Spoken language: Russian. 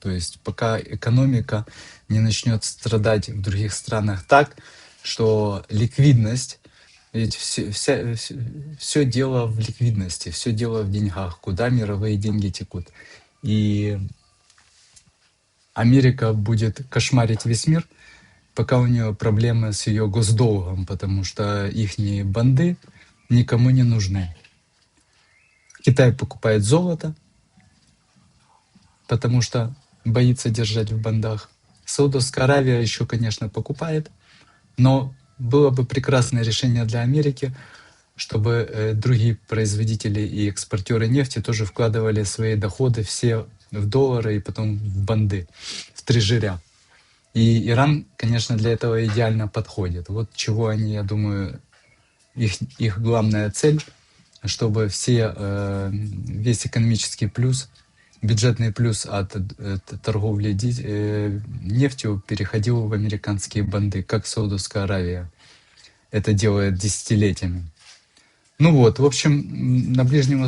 То есть пока экономика не начнет страдать в других странах так, что ликвидность, ведь все дело в ликвидности, все дело в деньгах, куда мировые деньги текут. И Америка будет кошмарить весь мир, пока у нее проблемы с ее госдолгом, потому что их банды никому не нужны. Китай покупает золото, потому что боится держать в бандах. Саудовская Аравия еще, конечно, покупает, но было бы прекрасное решение для Америки, чтобы другие производители и экспортеры нефти тоже вкладывали свои доходы все в доллары и потом в банды, в трежеря. И Иран, конечно, для этого идеально подходит. Вот чего они, я думаю, их главная цель, чтобы весь экономический плюс, бюджетный плюс от торговли нефтью переходил в американские банды, как Саудовская Аравия это делает десятилетиями. Ну вот, в общем, на Ближнем